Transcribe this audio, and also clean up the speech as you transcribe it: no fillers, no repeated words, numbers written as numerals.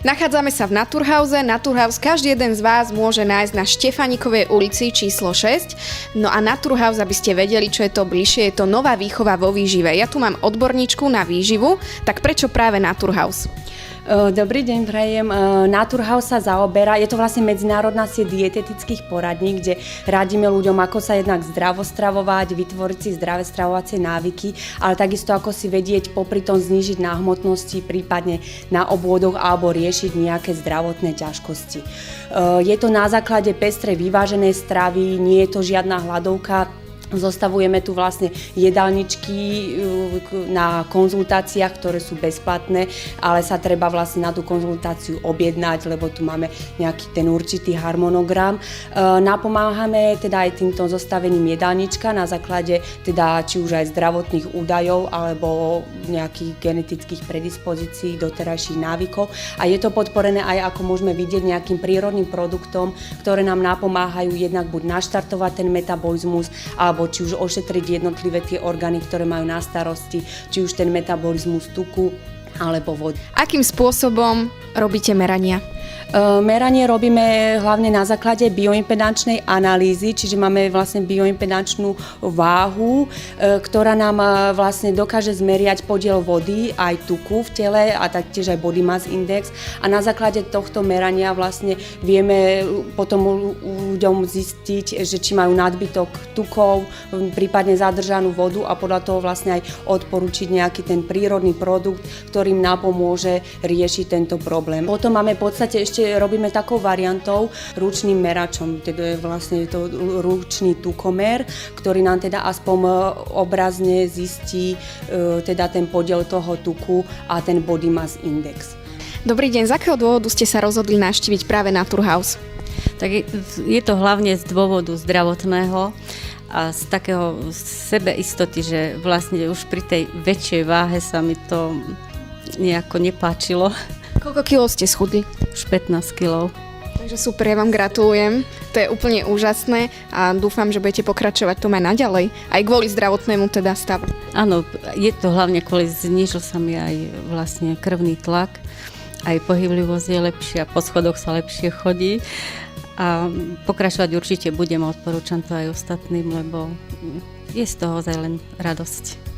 Nachádzame sa v Naturhause. Naturhaus každý jeden z vás môže nájsť na Štefánikovej ulici číslo 6. No a Naturhaus, aby ste vedeli, čo je to bližšie, je to nová výchova vo výžive. Ja tu mám odborníčku na výživu, tak prečo práve Naturhaus? Dobrý deň, prajem. Naturhaus sa zaoberá, je to vlastne medzinárodná sieť dietetických poradní, kde radíme ľuďom, ako sa jednak zdravo stravovať, vytvoriť si zdravé stravovacie návyky, ale takisto ako si vedieť popri tom znížiť na hmotnosti, prípadne na obvodoch alebo riešiť nejaké zdravotné ťažkosti. Je to na základe pestrej vyváženej stravy, nie je to žiadna hladovka. Zostavujeme tu vlastne jedálničky na konzultáciách, ktoré sú bezplatné, ale sa treba vlastne na tú konzultáciu objednať, lebo tu máme nejaký ten určitý harmonogram. Napomáhame teda aj týmto zostavením jedálnička na základe teda či už aj zdravotných údajov alebo nejakých genetických predispozícií, doterajších návykov. A je to podporené aj, ako môžeme vidieť, nejakým prírodným produktom, ktoré nám napomáhajú jednak buď naštartovať ten metabolizmus, alebo či už ošetriť jednotlivé tie orgány, ktoré majú na starosti, či už ten metabolizmus tuku alebo vody. Akým spôsobom robíte merania? Meranie robíme hlavne na základe bioimpedančnej analýzy, čiže máme vlastne bioimpedančnú váhu, ktorá nám vlastne dokáže zmeriať podiel vody aj tuku v tele a taktiež aj body mass index. A na základe tohto merania vlastne vieme potom ľuďom zistiť, že či majú nadbytok tukov, prípadne zadržanú vodu a podľa toho vlastne aj odporučiť nejaký ten prírodný produkt, ktorým napomôže riešiť tento problém. Potom máme v podstate ešte robíme takou variantou ručným meračom, teda je vlastne to ručný tukomer, ktorý nám teda aspoň obrazne zistí teda ten podiel toho tuku a ten body mass index. Dobrý deň, z akého dôvodu ste sa rozhodli navštíviť práve Naturhaus? Tak je to hlavne z dôvodu zdravotného a z takého sebeistoty, že vlastne už pri tej väčšej váhe sa mi to nejako nepáčilo. Koľko kilov ste schudli? Už 15 kilov. Takže super, ja vám gratulujem. To je úplne úžasné a dúfam, že budete pokračovať tom aj naďalej. Aj kvôli zdravotnému teda stavu. Áno, je to hlavne kvôli, znížil sa mi aj vlastne krvný tlak. Aj pohyblivosť je lepšia, po schodoch sa lepšie chodí. A pokračovať určite budem, odporúčam to aj ostatným, lebo je z toho len radosť.